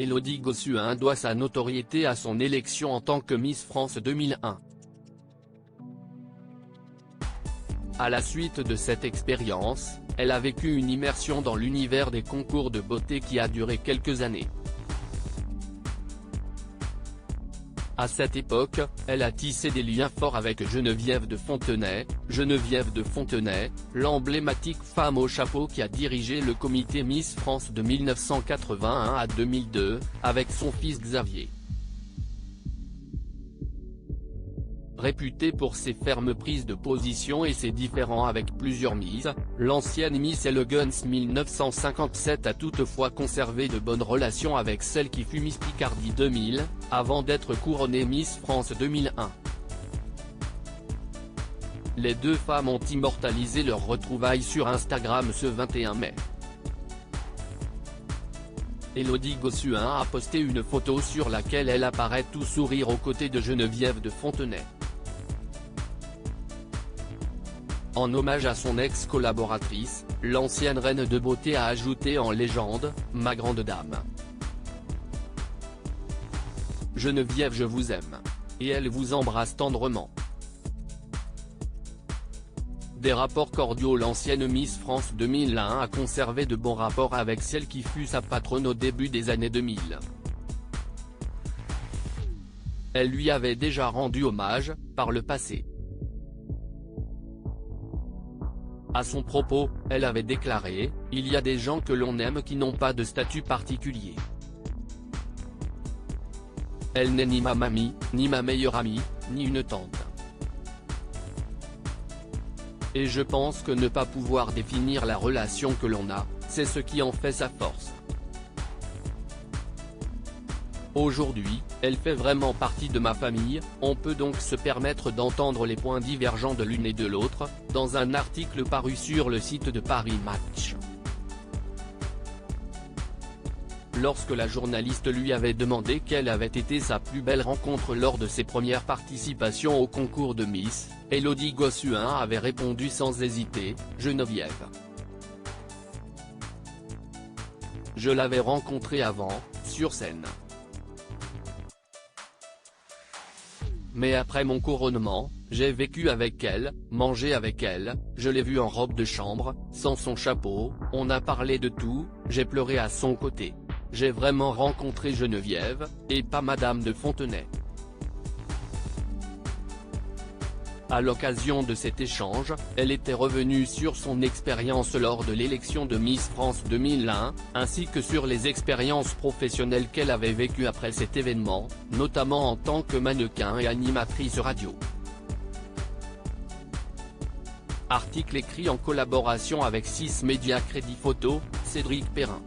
Élodie Gossuin doit sa notoriété à son élection en tant que Miss France 2001. À la suite de cette expérience, elle a vécu une immersion dans l'univers des concours de beauté qui a duré quelques années. À cette époque, elle a tissé des liens forts avec Geneviève de Fontenay, l'emblématique femme au chapeau qui a dirigé le comité Miss France de 1981 à 2002, avec son fils Xavier. Réputée pour ses fermes prises de position et ses différends avec plusieurs Miss, l'ancienne Miss Elegance 1957 a toutefois conservé de bonnes relations avec celle qui fut Miss Picardie 2000, avant d'être couronnée Miss France 2001. Les deux femmes ont immortalisé leurs retrouvailles sur Instagram ce 21 mai. Élodie Gossuin a posté une photo sur laquelle elle apparaît tout sourire aux côtés de Geneviève de Fontenay. En hommage à son ex-collaboratrice, l'ancienne reine de beauté a ajouté en légende « Ma grande dame. Geneviève, je vous aime. Et elle vous embrasse tendrement. » Des rapports cordiaux. L'ancienne Miss France 2001 a conservé de bons rapports avec celle qui fut sa patronne au début des années 2000. Elle lui avait déjà rendu hommage, par le passé. À son propos, elle avait déclaré « Il y a des gens que l'on aime qui n'ont pas de statut particulier. Elle n'est ni ma mamie, ni ma meilleure amie, ni une tante. Et je pense que ne pas pouvoir définir la relation que l'on a, c'est ce qui en fait sa force. Aujourd'hui, elle fait vraiment partie de ma famille, on peut donc se permettre d'entendre les points divergents de l'une et de l'autre, dans un article paru sur le site de Paris Match. Lorsque la journaliste lui avait demandé quelle avait été sa plus belle rencontre lors de ses premières participations au concours de Miss, Élodie Gossuin avait répondu sans hésiter « Geneviève. Je l'avais rencontrée avant, sur scène. Mais après mon couronnement, j'ai vécu avec elle, mangé avec elle, je l'ai vue en robe de chambre, sans son chapeau, on a parlé de tout, j'ai pleuré à son côté. J'ai vraiment rencontré Geneviève, et pas Madame de Fontenay. » À l'occasion de cet échange, elle était revenue sur son expérience lors de l'élection de Miss France 2001, ainsi que sur les expériences professionnelles qu'elle avait vécues après cet événement, notamment en tant que mannequin et animatrice radio. Article écrit en collaboration avec 6 Médias Crédit Photo, Cédric Perrin.